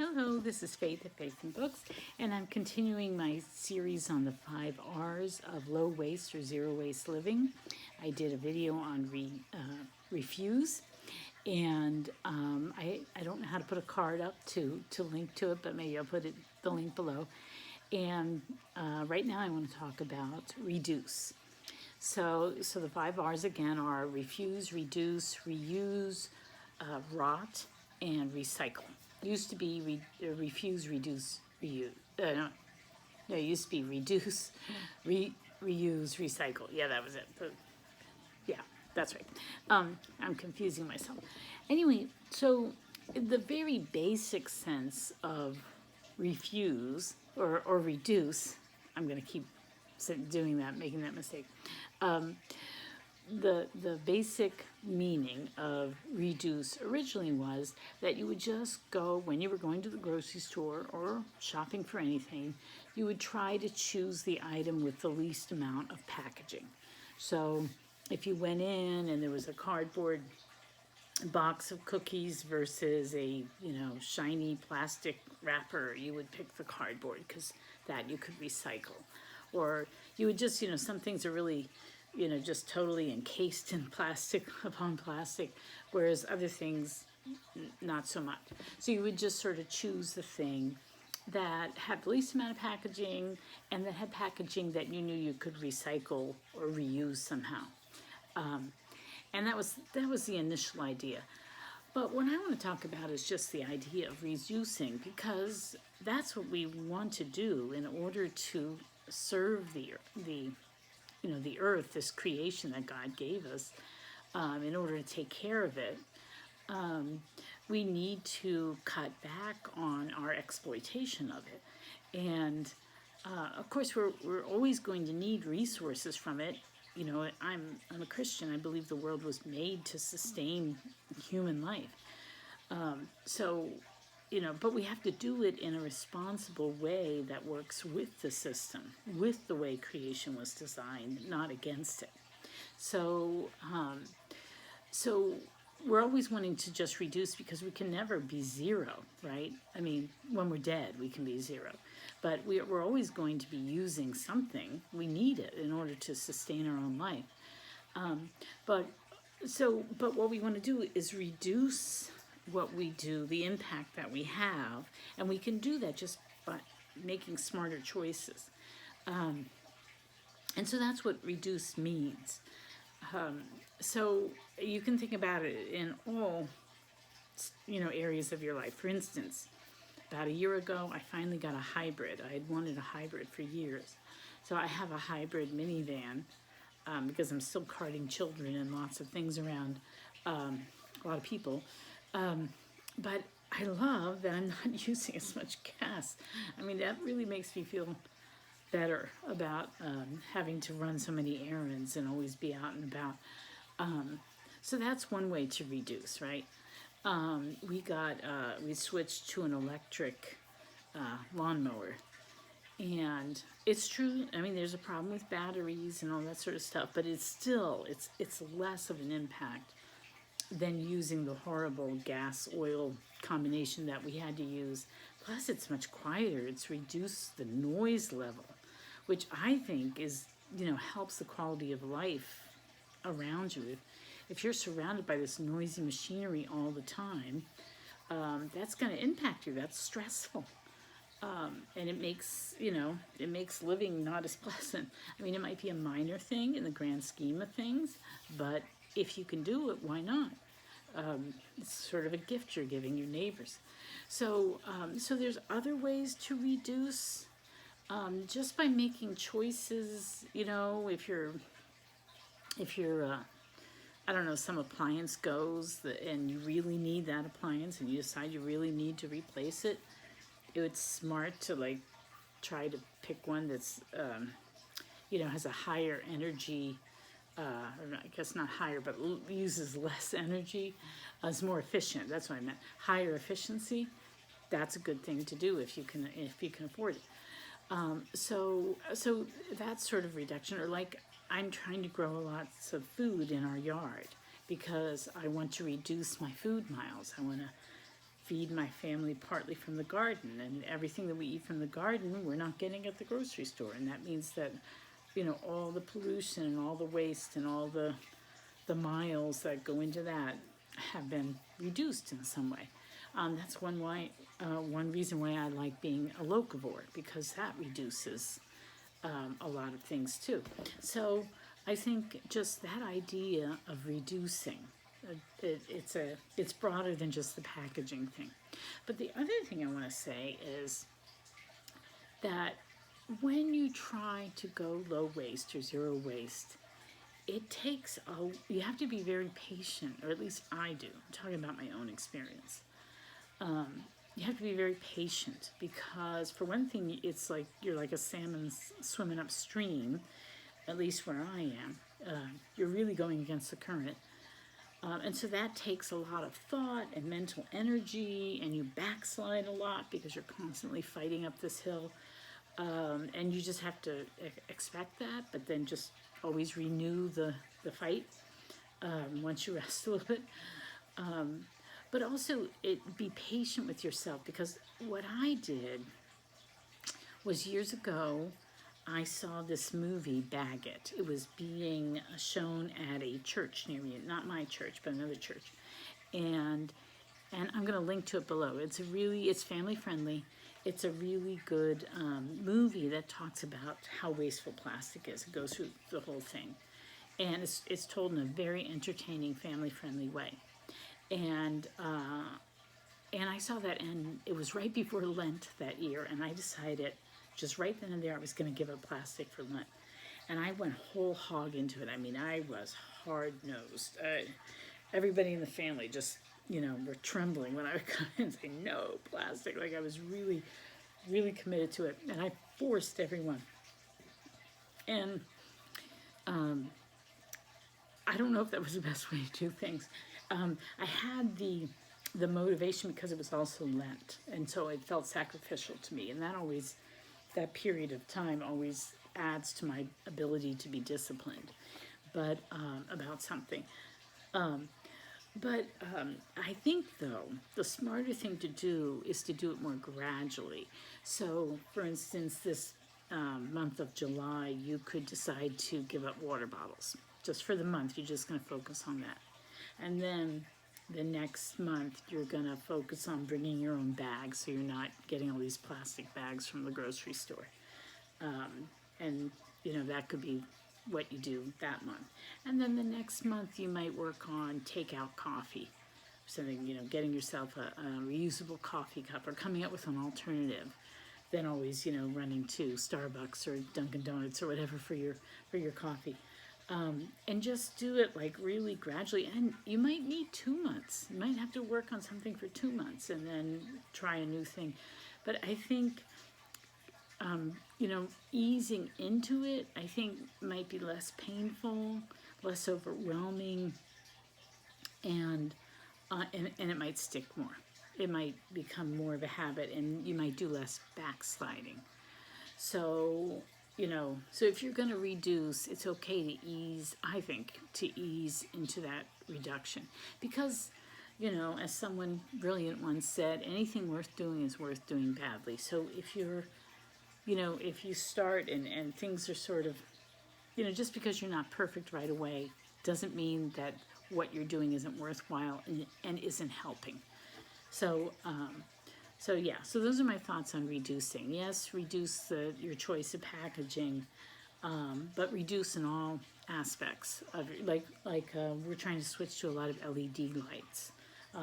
Hello, this is Faith at Faith and Books, and I'm continuing my series on the 5 R's of low waste or zero waste living. I did a video on refuse, and I don't know how to put a card up to link to it, but maybe I'll put the link below. And right now I want to talk about reduce. So the 5 R's again are refuse, reduce, reuse, rot, and recycle. Used to be refuse, reduce, reuse. No, it used to be reduce, reuse, recycle. Yeah, that was it. Yeah, that's right. I'm confusing myself. Anyway, so the very basic sense of refuse or reduce, I'm going to keep doing that, making that mistake. The basic meaning of reduce originally was that you would just go, when you were going to the grocery store or shopping for anything, you would try to choose the item with the least amount of packaging. So if you went in and there was a cardboard box of cookies versus a shiny plastic wrapper, you would pick the cardboard because that you could recycle. Or you would just, some things are really just totally encased in plastic upon plastic, whereas other things, not so much. So you would just sort of choose the thing that had the least amount of packaging and that had packaging that you knew you could recycle or reuse somehow. And that was the initial idea. But what I want to talk about is just the idea of reducing, because that's what we want to do in order to serve the earth, this creation that God gave us, in order to take care of it. We need to cut back on our exploitation of it. And of course, we're always going to need resources from it. I'm a Christian. I believe the world was made to sustain human life. But we have to do it in a responsible way that works with the system, with the way creation was designed, not against it. So we're always wanting to just reduce because we can never be zero, right? I mean, when we're dead, we can be zero. But we're always going to be using something. We need it in order to sustain our own life. But what we want to do is reduce what we do, the impact that we have, and we can do that just by making smarter choices. And so that's what reduce means. So you can think about it in all, areas of your life. For instance, about a year ago, I finally got a hybrid. I had wanted a hybrid for years. So I have a hybrid minivan because I'm still carting children and lots of things around, a lot of people. But I love that I'm not using as much gas. I mean, that really makes me feel better about having to run so many errands and always be out and about. So that's one way to reduce, right? We switched to an electric lawnmower. And it's true, I mean, there's a problem with batteries and all that sort of stuff, but it's less of an impact than using the horrible gas-oil combination that we had to use. Plus, it's much quieter. It's reduced the noise level, which I think is, helps the quality of life around you. If you're surrounded by this noisy machinery all the time, that's going to impact you. That's stressful. And it makes living not as pleasant. I mean, it might be a minor thing in the grand scheme of things, but if you can do it, why not? It's sort of a gift you're giving your neighbors. So there's other ways to reduce, just by making choices. If you're I don't know, some appliance goes and you really need that appliance and you decide you really need to replace it, it's smart to try to pick one that's has a higher energy. I guess not higher, but uses less energy. It's more efficient. That's what I meant. Higher efficiency. That's a good thing to do if you can afford it. So that's sort of reduction. Or I'm trying to grow lots of food in our yard because I want to reduce my food miles. I want to feed my family partly from the garden, and everything that we eat from the garden, we're not getting at the grocery store. And that means that, all the pollution and all the waste and all the miles that go into that have been reduced in some way. That's one reason why I like being a locavore, because that reduces a lot of things too. So I think just that idea of reducing, it's broader than just the packaging thing. But the other thing I want to say is that when you try to go low waste or zero waste, you have to be very patient, or at least I do. I'm talking about my own experience. You have to be very patient, because for one thing, it's like you're like a salmon swimming upstream, at least where I am. You're really going against the current. And so that takes a lot of thought and mental energy, and you backslide a lot because you're constantly fighting up this hill. And you just have to expect that, but then just always renew the fight once you rest a little bit. But also, be patient with yourself, because what I did was years ago, I saw this movie, Bag It. It was being shown at a church near me, not my church, but another church. And I'm going to link to it below. It's family friendly. It's a really good movie that talks about how wasteful plastic is. It goes through the whole thing. And it's told in a very entertaining, family-friendly way. And I saw that, and it was right before Lent that year, and I decided just right then and there I was going to give up plastic for Lent. And I went whole hog into it. I mean, I was hard-nosed. Everybody in the family just, were trembling when I would come in and say, no plastic. Like, I was really, really committed to it. And I forced everyone. And I don't know if that was the best way to do things. I had the motivation because it was also Lent. And so it felt sacrificial to me. And that period of time always adds to my ability to be disciplined, but about something. But I think, though, the smarter thing to do is to do it more gradually. So, for instance, this month of July, you could decide to give up water bottles. Just for the month, you're just going to focus on that. And then the next month, you're going to focus on bringing your own bags, so you're not getting all these plastic bags from the grocery store. And, that could be what you do that month. And then the next month, you might work on takeout coffee. Something, getting yourself a reusable coffee cup, or coming up with an alternative than always, running to Starbucks or Dunkin' Donuts or whatever for your coffee. And just do it like really gradually. And you might need 2 months. You might have to work on something for 2 months and then try a new thing. But I think, easing into it, I think might be less painful, less overwhelming, and it might stick more. It might become more of a habit, and you might do less backsliding. So, so if you're going to reduce, it's okay to ease, I think, to ease into that reduction. Because, as someone brilliant once said, anything worth doing is worth doing badly. So if you're, if you start and things are sort of, just because you're not perfect right away doesn't mean that what you're doing isn't worthwhile and isn't helping. So, so those are my thoughts on reducing. Yes, reduce your choice of packaging, but reduce in all aspects of it. Like we're trying to switch to a lot of LED lights.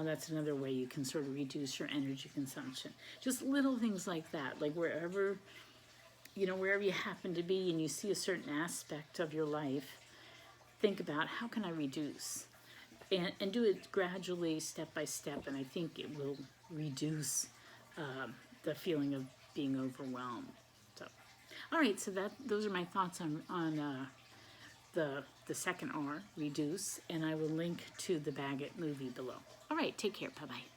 That's another way you can sort of reduce your energy consumption. Just little things like that, like wherever you happen to be and you see a certain aspect of your life, think about, how can I reduce? And do it gradually, step by step, and I think it will reduce the feeling of being overwhelmed. So, all right, so those are my thoughts on the second R, reduce, and I will link to the Bag It movie below. All right, take care, bye-bye.